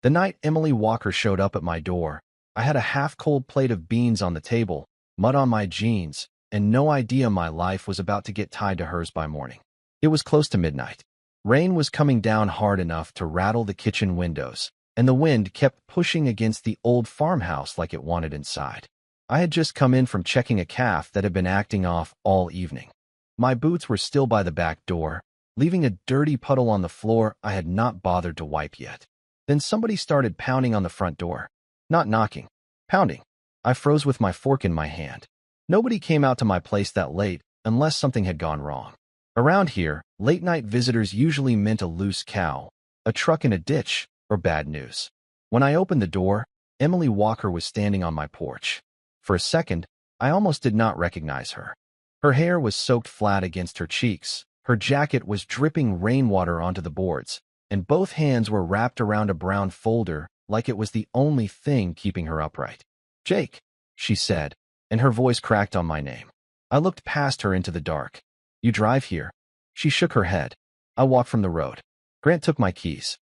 The night Emily Walker showed up at my door, I had a half-cold plate of beans on the table, mud on my jeans, and no idea my life was about to get tied to hers by morning. It was close to midnight. Rain was coming down hard enough to rattle the kitchen windows, and the wind kept pushing against the old farmhouse like it wanted inside. I had just come in from checking a calf that had been acting off all evening. My boots were still by the back door, leaving a dirty puddle on the floor I had not bothered to wipe yet. Then somebody started pounding on the front door. Not knocking, pounding. I froze with my fork in my hand. Nobody came out to my place that late unless something had gone wrong. Around here, late-night visitors usually meant a loose cow, a truck in a ditch, or bad news. When I opened the door, Emily Walker was standing on my porch. For a second, I almost did not recognize her. Her hair was soaked flat against her cheeks, her jacket was dripping rainwater onto the boards, and both hands were wrapped around a brown folder like it was the only thing keeping her upright. "Jake," she said, and her voice cracked on my name. I looked past her into the dark. "You drive here?" She shook her head. I walked from the road. Grant took my keys.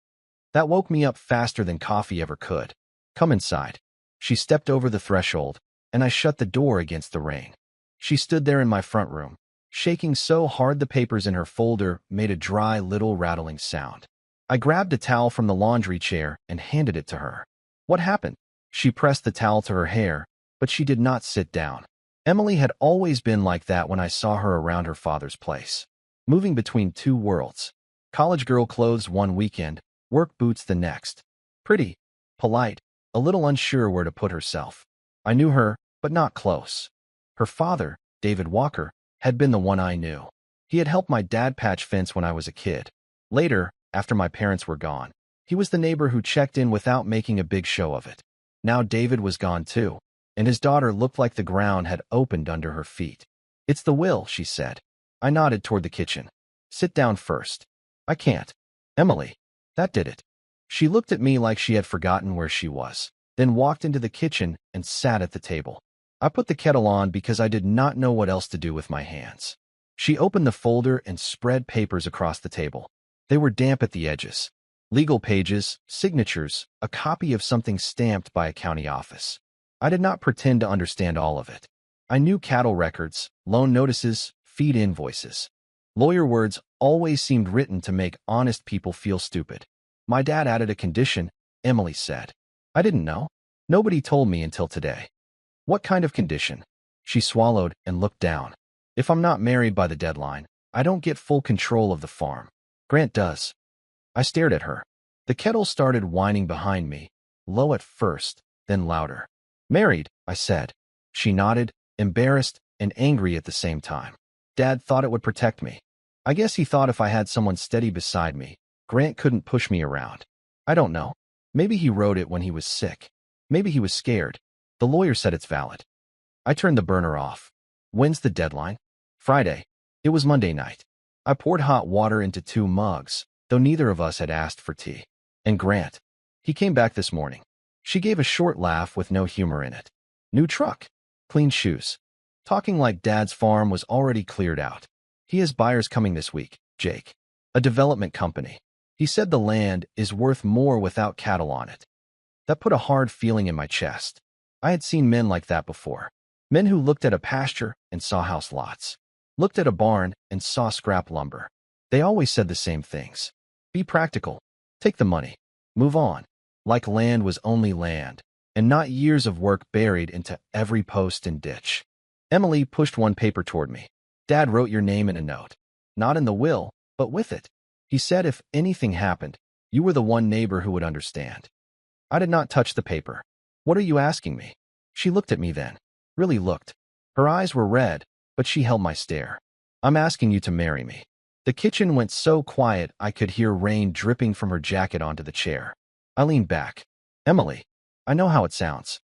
That woke me up faster than coffee ever could. "Come inside." She stepped over the threshold, and I shut the door against the rain. She stood there in my front room, shaking so hard the papers in her folder made a dry little rattling sound. I grabbed a towel from the laundry chair and handed it to her. "What happened?" She pressed the towel to her hair, but she did not sit down. Emily had always been like that when I saw her around her father's place, moving between two worlds. College girl clothes one weekend, work boots the next. Pretty, polite, a little unsure where to put herself. I knew her, but not close. Her father, David Walker, had been the one I knew. He had helped my dad patch fence when I was a kid. Later, after my parents were gone, he was the neighbor who checked in without making a big show of it. Now David was gone too, and his daughter looked like the ground had opened under her feet. "It's the will," she said. I nodded toward the kitchen. "Sit down first." "I can't." "Emily." That did it. She looked at me like she had forgotten where she was, then walked into the kitchen and sat at the table. I put the kettle on because I did not know what else to do with my hands. She opened the folder and spread papers across the table. They were damp at the edges. Legal pages, signatures, a copy of something stamped by a county office. I did not pretend to understand all of it. I knew cattle records, loan notices, feed invoices. Lawyer words always seemed written to make honest people feel stupid. "My dad added a condition," Emily said. "I didn't know. Nobody told me until today." "What kind of condition?" She swallowed and looked down. "If I'm not married by the deadline, I don't get full control of the farm. Grant does." I stared at her. The kettle started whining behind me, low at first, then louder. "Married," I said. She nodded, embarrassed and angry at the same time. "Dad thought it would protect me. I guess he thought if I had someone steady beside me, Grant couldn't push me around. I don't know. Maybe he wrote it when he was sick. Maybe he was scared. The lawyer said it's valid." I turned the burner off. "When's the deadline?" "Friday." It was Monday night. I poured hot water into 2 mugs, though neither of us had asked for tea. "And Grant?" "He came back this morning." She gave a short laugh with no humor in it. "New truck. Clean shoes." Talking like Dad's farm was already cleared out. "He has buyers coming this week, Jake. A development company. He said the land is worth more without cattle on it." That put a hard feeling in my chest. I had seen men like that before. Men who looked at a pasture and saw house lots. Looked at a barn and saw scrap lumber. They always said the same things. Be practical. Take the money. Move on. Like land was only land, and not years of work buried into every post and ditch. Emily pushed one paper toward me. "Dad wrote your name in a note. Not in the will, but with it. He said if anything happened, you were the one neighbor who would understand." I did not touch the paper. "What are you asking me?" She looked at me then. Really looked. Her eyes were red, but she held my stare. "I'm asking you to marry me." The kitchen went so quiet I could hear rain dripping from her jacket onto the chair. I leaned back. "Emily, I know how it sounds."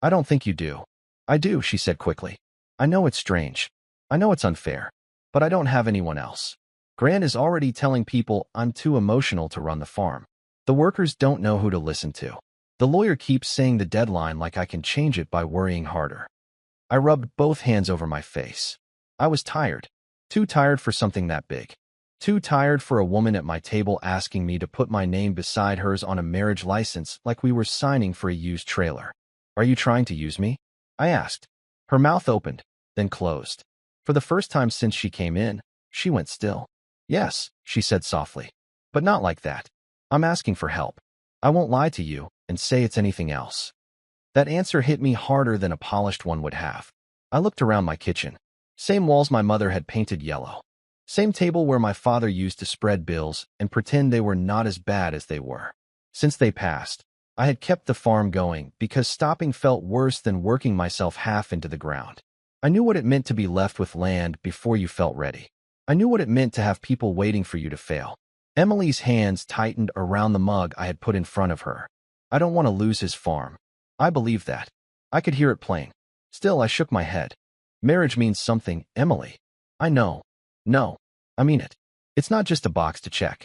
"I don't think you do." "I do," she said quickly. "I know it's strange. I know it's unfair. But I don't have anyone else. Grant is already telling people I'm too emotional to run the farm. The workers don't know who to listen to. The lawyer keeps saying the deadline like I can change it by worrying harder." I rubbed both hands over my face. I was tired. Too tired for something that big. Too tired for a woman at my table asking me to put my name beside hers on a marriage license like we were signing for a used trailer. Are you trying to use me? I asked. Her mouth opened, then closed. For the first time since she came in, she went still. Yes, she said softly. But not like that. I'm asking for help. I won't lie to you and say it's anything else. That answer hit me harder than a polished one would have. I looked around my kitchen. Same walls my mother had painted yellow. Same table where my father used to spread bills and pretend they were not as bad as they were. Since they passed, I had kept the farm going because stopping felt worse than working myself half into the ground. I knew what it meant to be left with land before you felt ready. I knew what it meant to have people waiting for you to fail. Emily's hands tightened around the mug I had put in front of her. I don't want to lose his farm. I believed that. I could hear it plain. Still, I shook my head. Marriage means something, Emily. I know. No, I mean it. It's not just a box to check.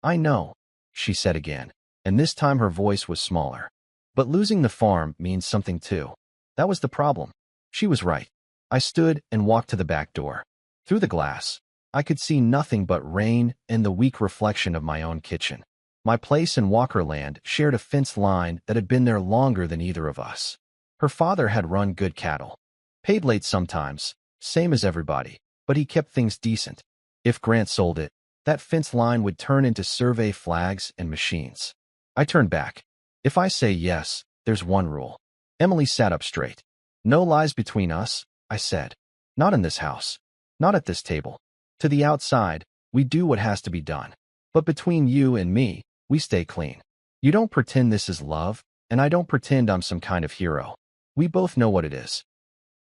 I know, she said again, and this time her voice was smaller. But losing the farm means something too. That was the problem. She was right. I stood and walked to the back door. Through the glass, I could see nothing but rain and the weak reflection of my own kitchen. My place in Walkerland shared a fence line that had been there longer than either of us. Her father had run good cattle. Paid late sometimes, same as everybody, but he kept things decent. If Grant sold it, that fence line would turn into survey flags and machines. I turned back. If I say yes, there's one rule. Emily sat up straight. No lies between us, I said. Not in this house. Not at this table. To the outside, we do what has to be done. But between you and me, we stay clean. You don't pretend this is love, and I don't pretend I'm some kind of hero. We both know what it is.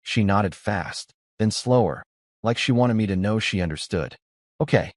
She nodded fast, then slower, like she wanted me to know she understood. Okay.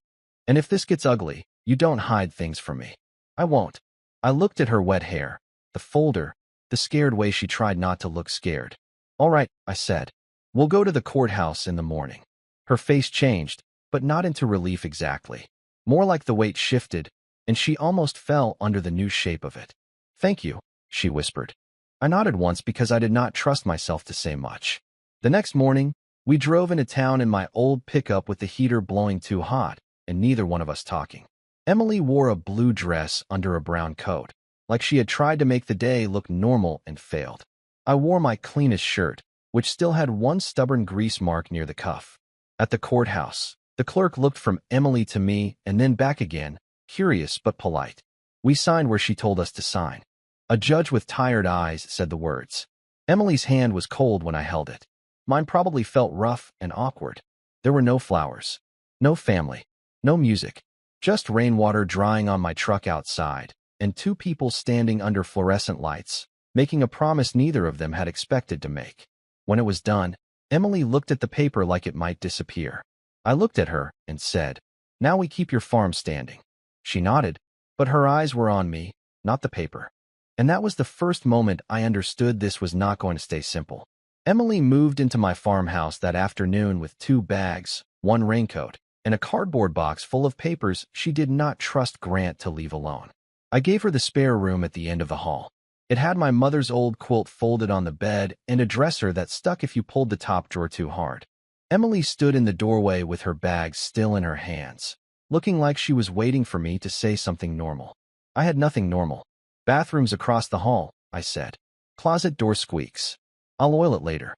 And if this gets ugly, you don't hide things from me. I won't. I looked at her wet hair, the folder, the scared way she tried not to look scared. All right, I said. We'll go to the courthouse in the morning. Her face changed, but not into relief exactly. More like the weight shifted, and she almost fell under the new shape of it. Thank you, she whispered. I nodded once because I did not trust myself to say much. The next morning, we drove into town in my old pickup with the heater blowing too hot, and neither one of us talking. Emily wore a blue dress under a brown coat, like she had tried to make the day look normal and failed. I wore my cleanest shirt, which still had one stubborn grease mark near the cuff. At the courthouse, the clerk looked from Emily to me and then back again, curious but polite. We signed where she told us to sign. A judge with tired eyes said the words. Emily's hand was cold when I held it. Mine probably felt rough and awkward. There were no flowers, no family, no music, just rainwater drying on my truck outside, and two people standing under fluorescent lights, making a promise neither of them had expected to make. When it was done, Emily looked at the paper like it might disappear. I looked at her and said, "Now we keep your farm standing." She nodded, but her eyes were on me, not the paper. And that was the first moment I understood this was not going to stay simple. Emily moved into my farmhouse that afternoon with 2 bags, 1 raincoat, and a cardboard box full of papers she did not trust Grant to leave alone. I gave her the spare room at the end of the hall. It had my mother's old quilt folded on the bed and a dresser that stuck if you pulled the top drawer too hard. Emily stood in the doorway with her bags still in her hands, looking like she was waiting for me to say something normal. I had nothing normal. Bathrooms across the hall, I said. Closet door squeaks. I'll oil it later.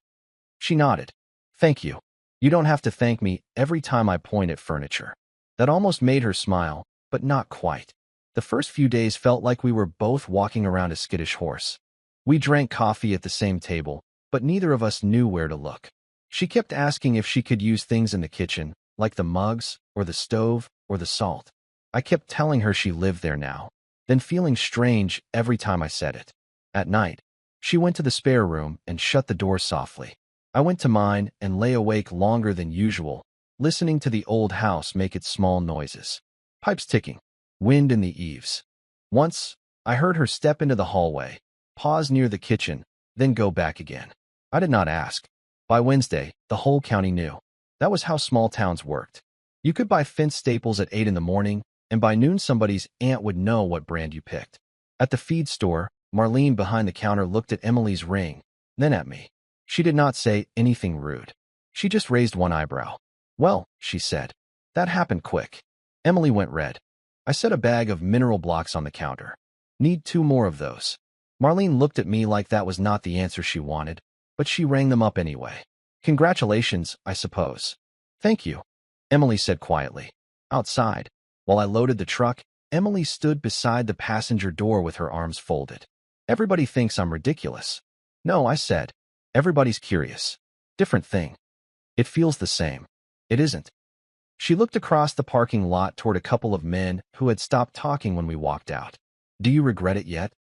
She nodded. Thank you. You don't have to thank me every time I point at furniture. That almost made her smile, but not quite. The first few days felt like we were both walking around a skittish horse. We drank coffee at the same table, but neither of us knew where to look. She kept asking if she could use things in the kitchen, like the mugs, or the stove, or the salt. I kept telling her she lived there now, then feeling strange every time I said it. At night, she went to the spare room and shut the door softly. I went to mine and lay awake longer than usual, listening to the old house make its small noises. Pipes ticking, wind in the eaves. Once, I heard her step into the hallway, pause near the kitchen, then go back again. I did not ask. By Wednesday, the whole county knew. That was how small towns worked. You could buy fence staples at 8 in the morning, and by noon somebody's aunt would know what brand you picked. At the feed store, Marlene behind the counter looked at Emily's ring, then at me. She did not say anything rude. She just raised one eyebrow. Well, she said, that happened quick. Emily went red. I set a bag of mineral blocks on the counter. Need 2 more of those. Marlene looked at me like that was not the answer she wanted, but she rang them up anyway. Congratulations, I suppose. Thank you, Emily said quietly. Outside, while I loaded the truck, Emily stood beside the passenger door with her arms folded. Everybody thinks I'm ridiculous. No, I said. Everybody's curious. Different thing. It feels the same. It isn't. She looked across the parking lot toward a couple of men who had stopped talking when we walked out. Do you regret it yet?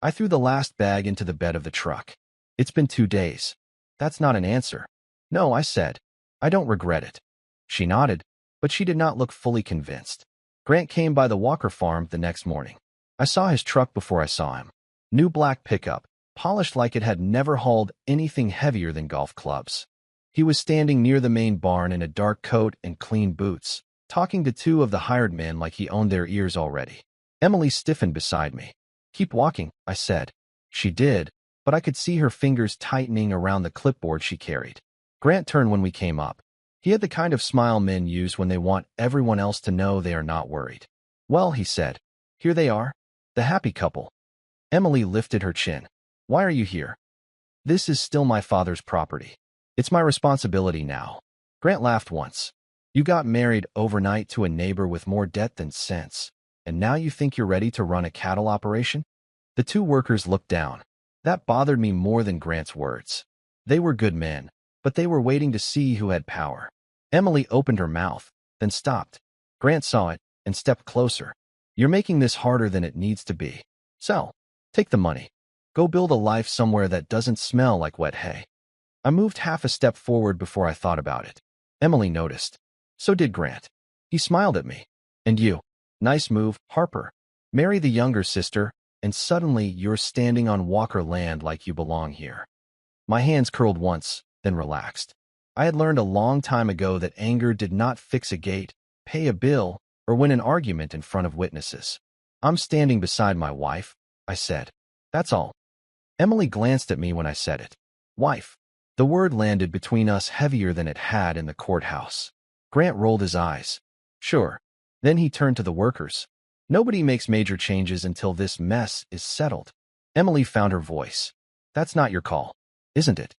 I threw the last bag into the bed of the truck. It's been 2 days. That's not an answer. No, I said. I don't regret it. She nodded, but she did not look fully convinced. Grant came by the Walker farm the next morning. I saw his truck before I saw him. New black pickup, polished like it had never hauled anything heavier than golf clubs. He was standing near the main barn in a dark coat and clean boots, talking to 2 of the hired men like he owned their ears already. Emily stiffened beside me. Keep walking, I said. She did, but I could see her fingers tightening around the clipboard she carried. Grant turned when we came up. He had the kind of smile men use when they want everyone else to know they are not worried. Well, he said, here they are, the happy couple. Emily lifted her chin. Why are you here? This is still my father's property. It's my responsibility now. Grant laughed once. You got married overnight to a neighbor with more debt than sense, and now you think you're ready to run a cattle operation? The 2 workers looked down. That bothered me more than Grant's words. They were good men, but they were waiting to see who had power. Emily opened her mouth, then stopped. Grant saw it and stepped closer. You're making this harder than it needs to be. So, take the money. Go build a life somewhere that doesn't smell like wet hay. I moved half a step forward before I thought about it. Emily noticed. So did Grant. He smiled at me. And you? Nice move, Harper. Marry the younger sister, and suddenly you're standing on Walker land like you belong here. My hands curled once, then relaxed. I had learned a long time ago that anger did not fix a gate, pay a bill, or win an argument in front of witnesses. I'm standing beside my wife, I said. That's all. Emily glanced at me when I said it. Wife. The word landed between us heavier than it had in the courthouse. Grant rolled his eyes. Sure. Then he turned to the workers. Nobody makes major changes until this mess is settled. Emily found her voice. That's not your call, isn't it?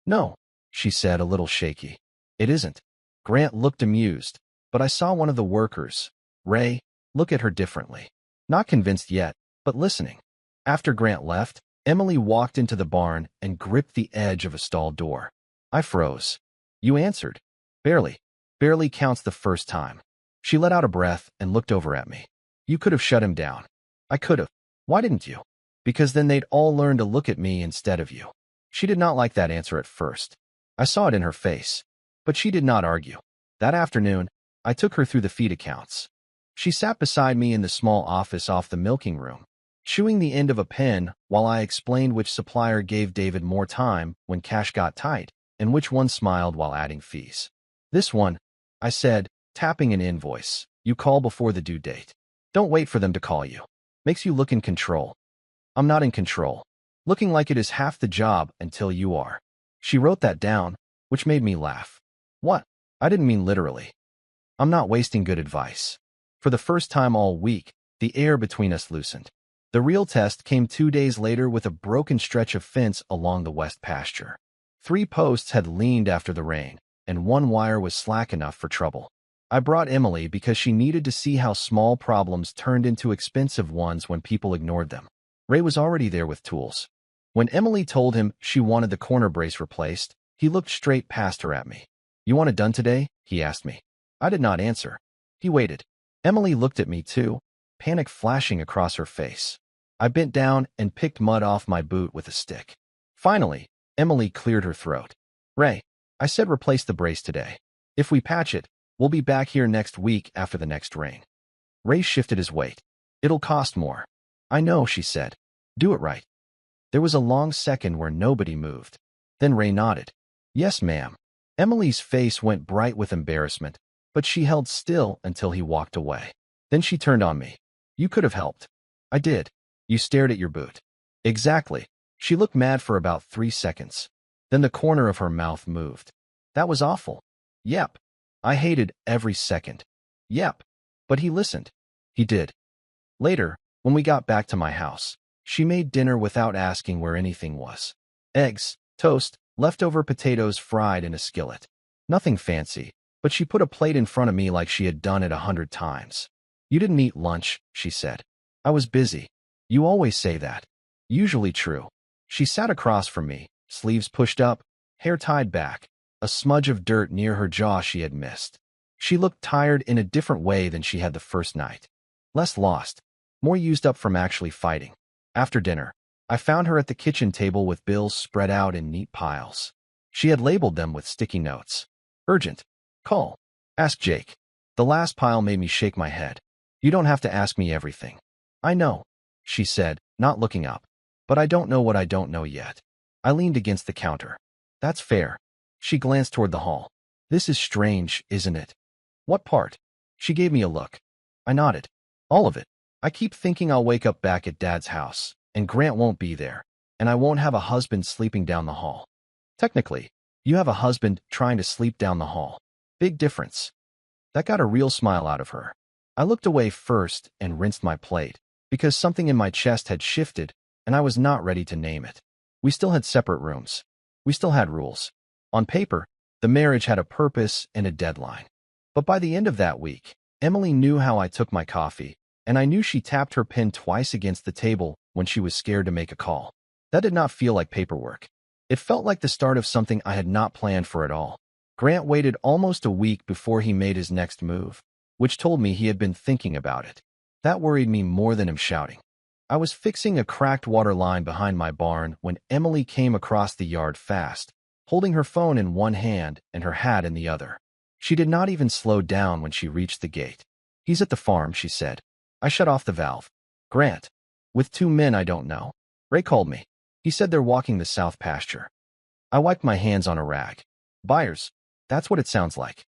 No, she said, a little shaky. It isn't. Grant looked amused, but I saw one of the workers, Ray, look at her differently. Not convinced yet, but listening. After Grant left, Emily walked into the barn and gripped the edge of a stall door. I froze. You answered. Barely. Barely counts the first time. She let out a breath and looked over at me. You could have shut him down. I could have. Why didn't you? Because then they'd all learn to look at me instead of you. She did not like that answer at first. I saw it in her face. But she did not argue. That afternoon, I took her through the feed accounts. She sat beside me in the small office off the milking room, chewing the end of a pen while I explained which supplier gave David more time when cash got tight, and which one smiled while adding fees. This one, I said, tapping an invoice. You call before the due date. Don't wait for them to call you. Makes you look in control. I'm not in control. Looking like it is half the job until you are. She wrote that down, which made me laugh. What? I didn't mean literally. I'm not wasting good advice. For the first time all week, the air between us loosened. The real test came 2 days later with a broken stretch of fence along the west pasture. 3 posts had leaned after the rain, and 1 wire was slack enough for trouble. I brought Emily because she needed to see how small problems turned into expensive ones when people ignored them. Ray was already there with tools. When Emily told him she wanted the corner brace replaced, he looked straight past her at me. You want it done today? He asked me. I did not answer. He waited. Emily looked at me too, panic flashing across her face. I bent down and picked mud off my boot with a stick. Finally, Emily cleared her throat. Ray, I said replace the brace today. If we patch it, we'll be back here next week after the next rain. Ray shifted his weight. It'll cost more. I know, she said. Do it right. There was a long second where nobody moved. Then Ray nodded. Yes, ma'am. Emily's face went bright with embarrassment, but she held still until he walked away. Then she turned on me. You could have helped. I did. You stared at your boot. Exactly. She looked mad for about 3 seconds. Then the corner of her mouth moved. That was awful. Yep. I hated every second. Yep. But he listened. He did. Later, when we got back to my house, she made dinner without asking where anything was. Eggs, toast, leftover potatoes fried in a skillet. Nothing fancy, but she put a plate in front of me like she had done it 100 times. You didn't eat lunch, she said. I was busy. You always say that. Usually true. She sat across from me, sleeves pushed up, hair tied back, a smudge of dirt near her jaw she had missed. She looked tired in a different way than she had the first night. Less lost, more used up from actually fighting. After dinner, I found her at the kitchen table with bills spread out in neat piles. She had labeled them with sticky notes. Urgent. Call. Ask Jake. The last pile made me shake my head. You don't have to ask me everything. I know, she said, not looking up. But I don't know what I don't know yet. I leaned against the counter. That's fair. She glanced toward the hall. This is strange, isn't it? What part? She gave me a look. I nodded. All of it. I keep thinking I'll wake up back at Dad's house, and Grant won't be there, and I won't have a husband sleeping down the hall. Technically, you have a husband trying to sleep down the hall. Big difference. That got a real smile out of her. I looked away first and rinsed my plate, because something in my chest had shifted, and I was not ready to name it. We still had separate rooms. We still had rules. On paper, the marriage had a purpose and a deadline. But by the end of that week, Emily knew how I took my coffee, and I knew she tapped her pen twice against the table when she was scared to make a call. That did not feel like paperwork. It felt like the start of something I had not planned for at all. Grant waited almost a week before he made his next move, which told me he had been thinking about it. That worried me more than him shouting. I was fixing a cracked water line behind my barn when Emily came across the yard fast, holding her phone in one hand and her hat in the other. She did not even slow down when she reached the gate. He's at the farm, she said. I shut off the valve. Grant. With 2 men I don't know. Ray called me. He said they're walking the south pasture. I wiped my hands on a rag. Buyers. That's what it sounds like.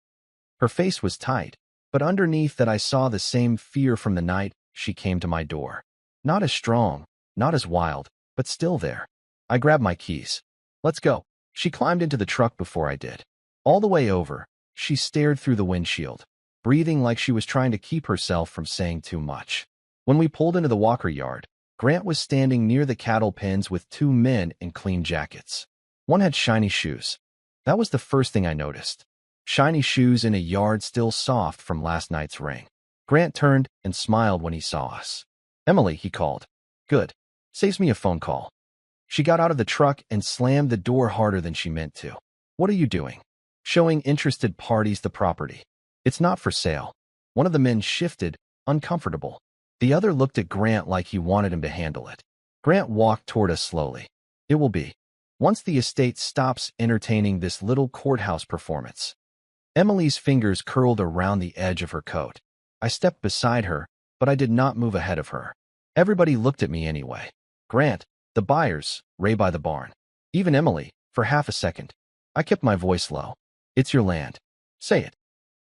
Her face was tight, but underneath that I saw the same fear from the night she came to my door. Not as strong, not as wild, but still there. I grabbed my keys. Let's go. She climbed into the truck before I did. All the way over, she stared through the windshield, breathing like she was trying to keep herself from saying too much. When we pulled into the Walker yard, Grant was standing near the cattle pens with 2 men in clean jackets. One had shiny shoes. That was the first thing I noticed. Shiny shoes in a yard still soft from last night's rain. Grant turned and smiled when he saw us. Emily, he called. Good. Saves me a phone call. She got out of the truck and slammed the door harder than she meant to. What are you doing? Showing interested parties the property. It's not for sale. One of the men shifted, uncomfortable. The other looked at Grant like he wanted him to handle it. Grant walked toward us slowly. It will be. Once the estate stops entertaining this little courthouse performance. Emily's fingers curled around the edge of her coat. I stepped beside her, but I did not move ahead of her. Everybody looked at me anyway. Grant, the buyers, Ray by the barn. Even Emily, for half a second. I kept my voice low. It's your land. Say it.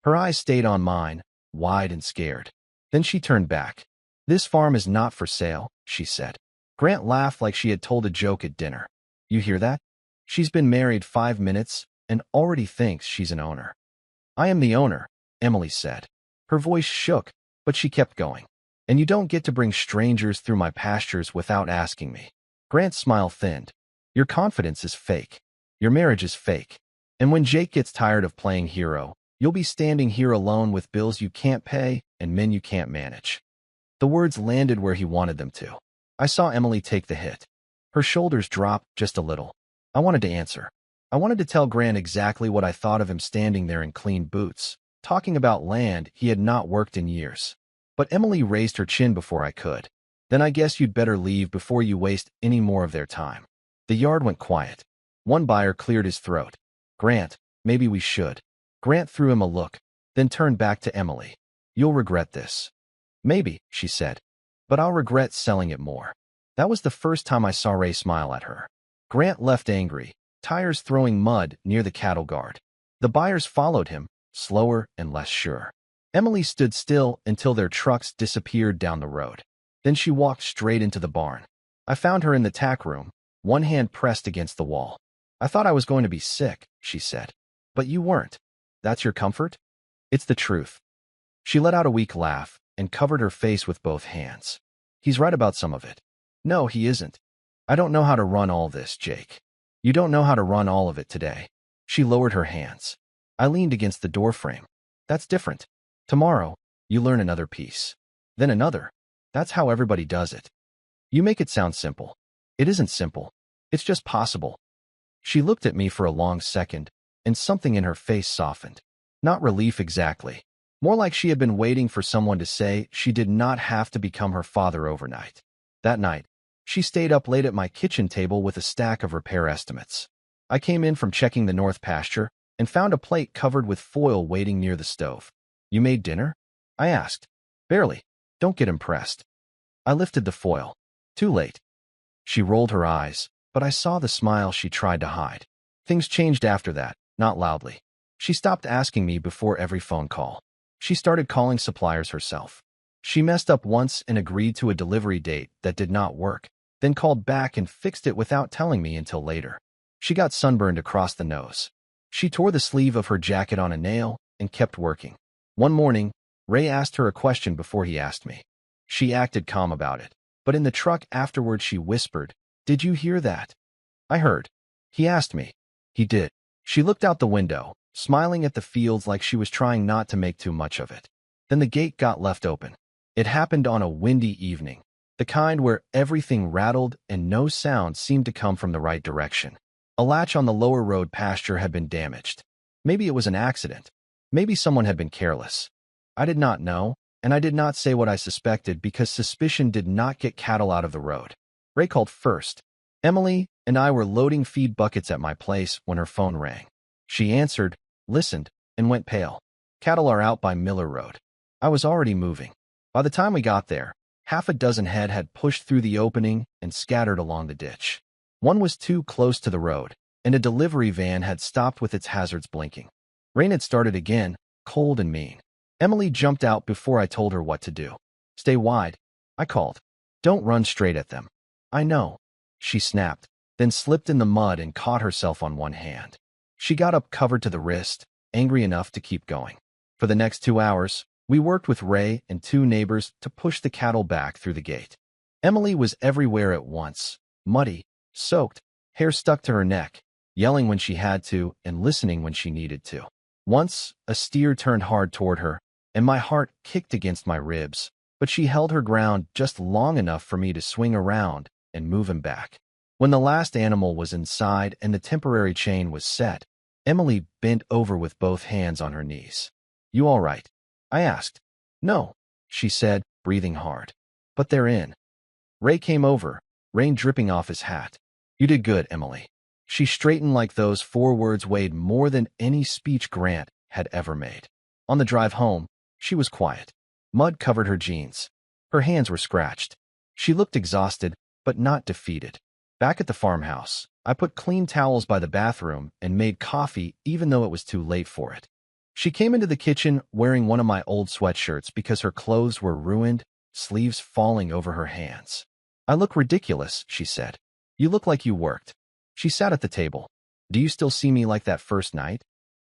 Her eyes stayed on mine, wide and scared. Then she turned back. This farm is not for sale, she said. Grant laughed like she had told a joke at dinner. You hear that? She's been married 5 minutes and already thinks she's an owner. I am the owner, Emily said. Her voice shook, but she kept going. And you don't get to bring strangers through my pastures without asking me. Grant's smile thinned. Your confidence is fake. Your marriage is fake. And when Jake gets tired of playing hero, you'll be standing here alone with bills you can't pay and men you can't manage. The words landed where he wanted them to. I saw Emily take the hit. Her shoulders dropped just a little. I wanted to answer. I wanted to tell Grant exactly what I thought of him standing there in clean boots, talking about land he had not worked in years. But Emily raised her chin before I could. Then I guess you'd better leave before you waste any more of their time. The yard went quiet. One buyer cleared his throat. Grant, maybe we should. Grant threw him a look, then turned back to Emily. You'll regret this. Maybe, she said. But I'll regret selling it more. That was the first time I saw Ray smile at her. Grant left angry, tires throwing mud near the cattle guard. The buyers followed him, slower and less sure. Emily stood still until their trucks disappeared down the road. Then she walked straight into the barn. I found her in the tack room, one hand pressed against the wall. I thought I was going to be sick, she said. But you weren't. That's your comfort? It's the truth. She let out a weak laugh and covered her face with both hands. He's right about some of it. No, he isn't. I don't know how to run all this, Jake. You don't know how to run all of it today. She lowered her hands. I leaned against the doorframe. That's different. Tomorrow, you learn another piece. Then another. That's how everybody does it. You make it sound simple. It isn't simple. It's just possible. She looked at me for a long second, and something in her face softened. Not relief exactly. More like she had been waiting for someone to say she did not have to become her father overnight. That night, she stayed up late at my kitchen table with a stack of repair estimates. I came in from checking the north pasture and found a plate covered with foil waiting near the stove. You made dinner? I asked. Barely. Don't get impressed. I lifted the foil. Too late. She rolled her eyes, but I saw the smile she tried to hide. Things changed after that, not loudly. She stopped asking me before every phone call. She started calling suppliers herself. She messed up once and agreed to a delivery date that did not work, then called back and fixed it without telling me until later. She got sunburned across the nose. She tore the sleeve of her jacket on a nail and kept working. One morning, Ray asked her a question before he asked me. She acted calm about it, but in the truck afterward she whispered, "Did you hear that?" I heard. He asked me. He did. She looked out the window, smiling at the fields like she was trying not to make too much of it. Then the gate got left open. It happened on a windy evening, the kind where everything rattled and no sound seemed to come from the right direction. A latch on the lower road pasture had been damaged. Maybe it was an accident. Maybe someone had been careless. I did not know, and I did not say what I suspected because suspicion did not get cattle out of the road. Ray called first. Emily and I were loading feed buckets at my place when her phone rang. She answered, listened, and went pale. Cattle are out by Miller Road. I was already moving. By the time we got there, half a dozen head had pushed through the opening and scattered along the ditch. One was too close to the road, and a delivery van had stopped with its hazards blinking. Rain had started again, cold and mean. Emily jumped out before I told her what to do. Stay wide, I called. Don't run straight at them. I know. She snapped, then slipped in the mud and caught herself on one hand. She got up covered to the wrist, angry enough to keep going. For the next 2 hours, we worked with Ray and 2 neighbors to push the cattle back through the gate. Emily was everywhere at once, muddy, soaked, hair stuck to her neck, yelling when she had to and listening when she needed to. Once, a steer turned hard toward her, and my heart kicked against my ribs, but she held her ground just long enough for me to swing around and move him back. When the last animal was inside and the temporary chain was set, Emily bent over with both hands on her knees. You all right? I asked. No, she said, breathing hard. But they're in. Ray came over, rain dripping off his hat. You did good, Emily. She straightened like those 4 words weighed more than any speech Grant had ever made. On the drive home, she was quiet. Mud covered her jeans. Her hands were scratched. She looked exhausted, but not defeated. Back at the farmhouse, I put clean towels by the bathroom and made coffee even though it was too late for it. She came into the kitchen wearing one of my old sweatshirts because her clothes were ruined, sleeves falling over her hands. I look ridiculous, she said. You look like you worked. She sat at the table. Do you still see me like that first night?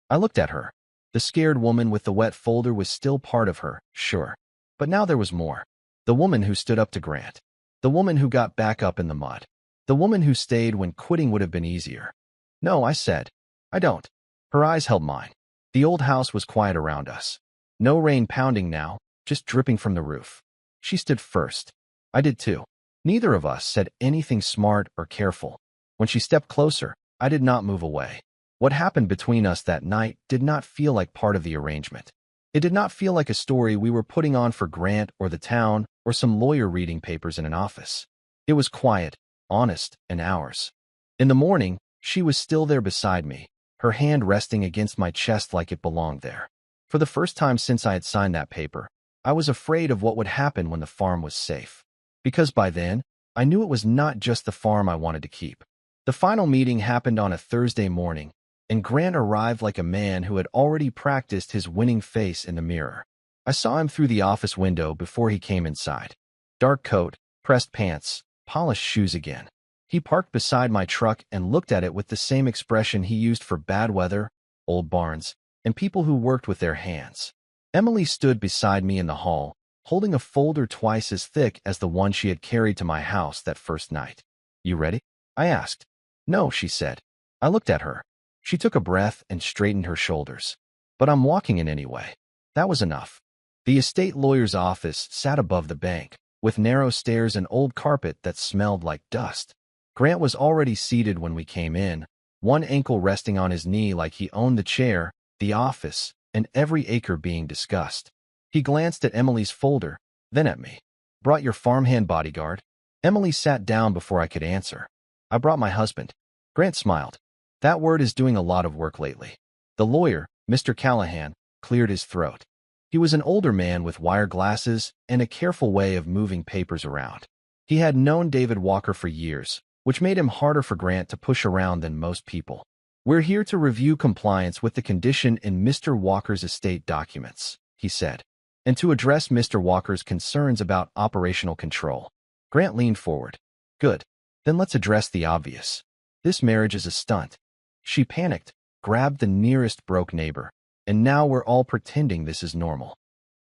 I looked at her. The scared woman with the wet folder was still part of her, sure. But now there was more. The woman who stood up to Grant. The woman who got back up in the mud. The woman who stayed when quitting would have been easier. No, I said. I don't. Her eyes held mine. The old house was quiet around us. No rain pounding now, just dripping from the roof. She stood first. I did too. Neither of us said anything smart or careful. When she stepped closer, I did not move away. What happened between us that night did not feel like part of the arrangement. It did not feel like a story we were putting on for Grant or the town or some lawyer reading papers in an office. It was quiet, honest, and ours. In the morning, she was still there beside me, her hand resting against my chest like it belonged there. For the first time since I had signed that paper, I was afraid of what would happen when the farm was safe. Because by then, I knew it was not just the farm I wanted to keep. The final meeting happened on a Thursday morning, and Grant arrived like a man who had already practiced his winning face in the mirror. I saw him through the office window before he came inside. Dark coat, pressed pants, polished shoes again. He parked beside my truck and looked at it with the same expression he used for bad weather, old barns, and people who worked with their hands. Emily stood beside me in the hall, holding a folder twice as thick as the one she had carried to my house that first night. You ready? I asked. No, she said. I looked at her. She took a breath and straightened her shoulders. But I'm walking in anyway. That was enough. The estate lawyer's office sat above the bank, with narrow stairs and old carpet that smelled like dust. Grant was already seated when we came in, one ankle resting on his knee like he owned the chair, the office, and every acre being discussed. He glanced at Emily's folder, then at me. Brought your farmhand bodyguard? Emily sat down before I could answer. I brought my husband. Grant smiled. That word is doing a lot of work lately. The lawyer, Mr. Callahan, cleared his throat. He was an older man with wire glasses and a careful way of moving papers around. He had known David Walker for years, which made him harder for Grant to push around than most people. We're here to review compliance with the condition in Mr. Walker's estate documents, he said, and to address Mr. Walker's concerns about operational control. Grant leaned forward. Good. Then let's address the obvious. This marriage is a stunt. She panicked, grabbed the nearest broke neighbor, and now we're all pretending this is normal.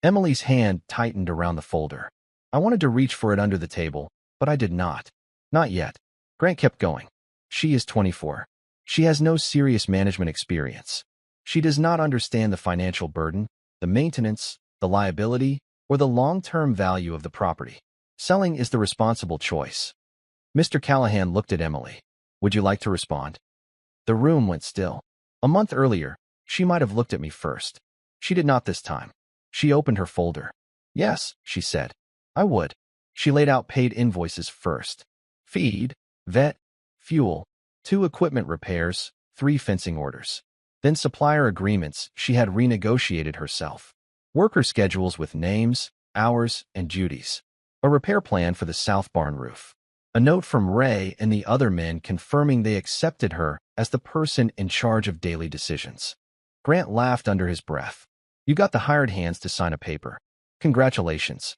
Emily's hand tightened around the folder. I wanted to reach for it under the table, but I did not. Not yet. Grant kept going. She is 24. She has no serious management experience. She does not understand the financial burden, the maintenance, the liability, or the long-term value of the property. Selling is the responsible choice. Mr. Callahan looked at Emily. Would you like to respond? The room went still. A month earlier, she might have looked at me first. She did not this time. She opened her folder. Yes, she said. I would. She laid out paid invoices first. Feed, vet, fuel, 2 equipment repairs, 3 fencing orders. Then supplier agreements she had renegotiated herself. Worker schedules with names, hours, and duties. A repair plan for the south barn roof. A note from Ray and the other men confirming they accepted her as the person in charge of daily decisions. Grant laughed under his breath. You got the hired hands to sign a paper. Congratulations.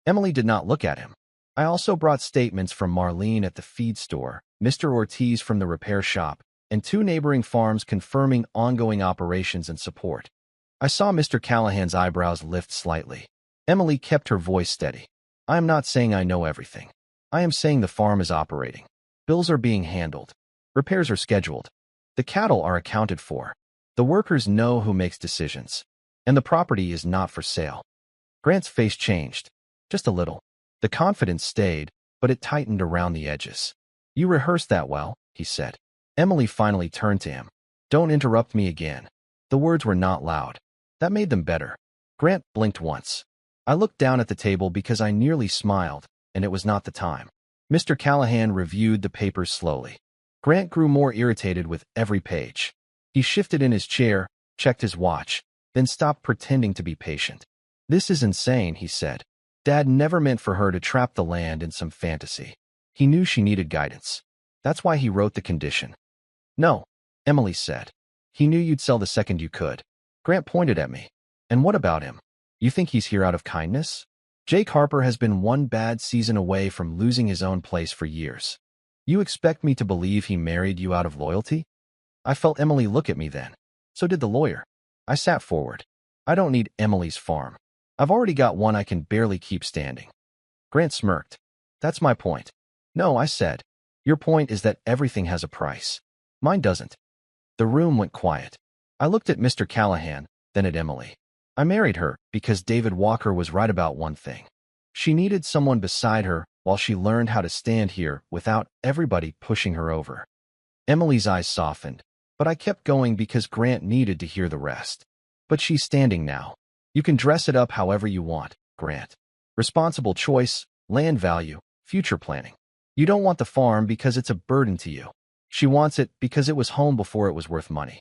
Emily did not look at him. I also brought statements from Marlene at the feed store, Mr. Ortiz from the repair shop, and 2 neighboring farms confirming ongoing operations and support. I saw Mr. Callahan's eyebrows lift slightly. Emily kept her voice steady. I am not saying I know everything. I am saying the farm is operating. Bills are being handled. Repairs are scheduled. The cattle are accounted for. The workers know who makes decisions. And the property is not for sale. Grant's face changed. Just a little. The confidence stayed, but it tightened around the edges. You rehearsed that well, he said. Emily finally turned to him. Don't interrupt me again. The words were not loud. That made them better. Grant blinked once. I looked down at the table because I nearly smiled, and it was not the time. Mr. Callahan reviewed the papers slowly. Grant grew more irritated with every page. He shifted in his chair, checked his watch, then stopped pretending to be patient. This is insane, he said. Dad never meant for her to trap the land in some fantasy. He knew she needed guidance. That's why he wrote the condition. No, Emily said. He knew you'd sell the second you could. Grant pointed at me. And what about him? You think he's here out of kindness? Jake Harper has been one bad season away from losing his own place for years. You expect me to believe he married you out of loyalty? I felt Emily look at me then. So did the lawyer. I sat forward. I don't need Emily's farm. I've already got one I can barely keep standing. Grant smirked. That's my point. No, I said. Your point is that everything has a price. Mine doesn't. The room went quiet. I looked at Mr. Callahan, then at Emily. I married her because David Walker was right about one thing. She needed someone beside her while she learned how to stand here without everybody pushing her over. Emily's eyes softened, but I kept going because Grant needed to hear the rest. But she's standing now. You can dress it up however you want, Grant. Responsible choice, land value, future planning. You don't want the farm because it's a burden to you. She wants it because it was home before it was worth money.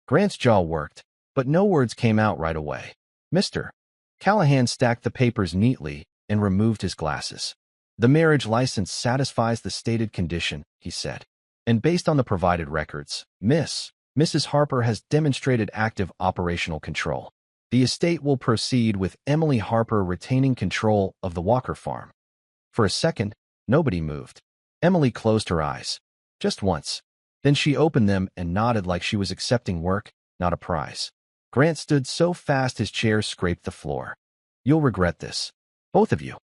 Grant's jaw worked, but no words came out right away. Mr. Callahan stacked the papers neatly and removed his glasses. The marriage license satisfies the stated condition, he said. And based on the provided records, Mrs. Harper has demonstrated active operational control. The estate will proceed with Emily Harper retaining control of the Walker farm. For a second, nobody moved. Emily closed her eyes. Just once. Then she opened them and nodded like she was accepting work, not a prize. Grant stood so fast his chair scraped the floor. You'll regret this. Both of you.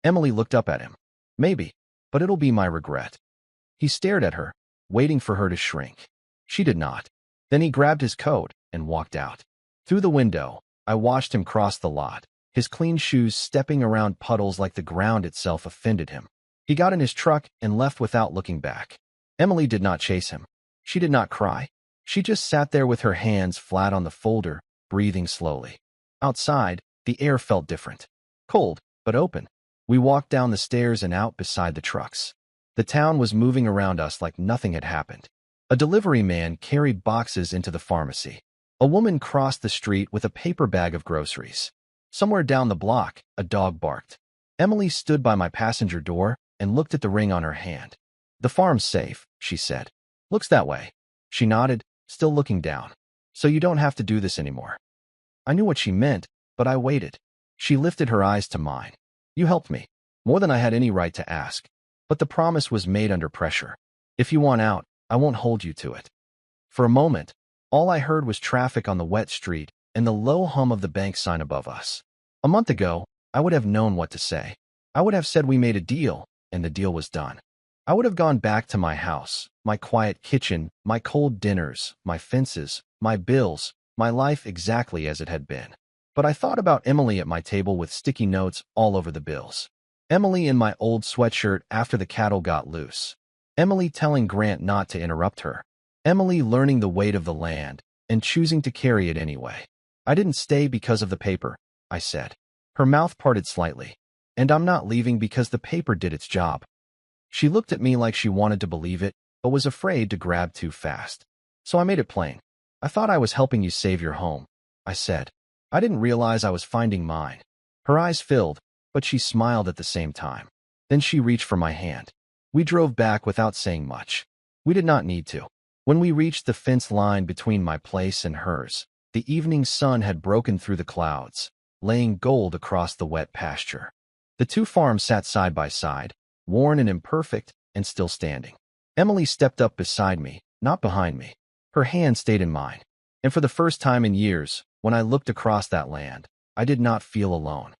Emily looked up at him. Maybe, but it'll be my regret. He stared at her, waiting for her to shrink. She did not. Then he grabbed his coat and walked out. Through the window, I watched him cross the lot, his clean shoes stepping around puddles like the ground itself offended him. He got in his truck and left without looking back. Emily did not chase him. She did not cry. She just sat there with her hands flat on the folder, breathing slowly. Outside, the air felt different. Cold, but open. We walked down the stairs and out beside the trucks. The town was moving around us like nothing had happened. A delivery man carried boxes into the pharmacy. A woman crossed the street with a paper bag of groceries. Somewhere down the block, a dog barked. Emily stood by my passenger door and looked at the ring on her hand. The farm's safe, she said. Looks that way. She nodded, still looking down. So you don't have to do this anymore. I knew what she meant, but I waited. She lifted her eyes to mine. You helped me, more than I had any right to ask. But the promise was made under pressure. If you want out, I won't hold you to it. For a moment, all I heard was traffic on the wet street and the low hum of the bank sign above us. A month ago, I would have known what to say. I would have said we made a deal, and the deal was done. I would have gone back to my house, my quiet kitchen, my cold dinners, my fences, my bills, my life exactly as it had been. But I thought about Emily at my table with sticky notes all over the bills. Emily in my old sweatshirt after the cattle got loose. Emily telling Grant not to interrupt her. Emily learning the weight of the land and choosing to carry it anyway. I didn't stay because of the paper, I said. Her mouth parted slightly. And I'm not leaving because the paper did its job. She looked at me like she wanted to believe it, but was afraid to grab too fast. So I made it plain. I thought I was helping you save your home, I said. I didn't realize I was finding mine. Her eyes filled, but she smiled at the same time. Then she reached for my hand. We drove back without saying much. We did not need to. When we reached the fence line between my place and hers, the evening sun had broken through the clouds, laying gold across the wet pasture. The two farms sat side by side, worn and imperfect, and still standing. Emily stepped up beside me, not behind me. Her hand stayed in mine. And for the first time in years, when I looked across that land, I did not feel alone.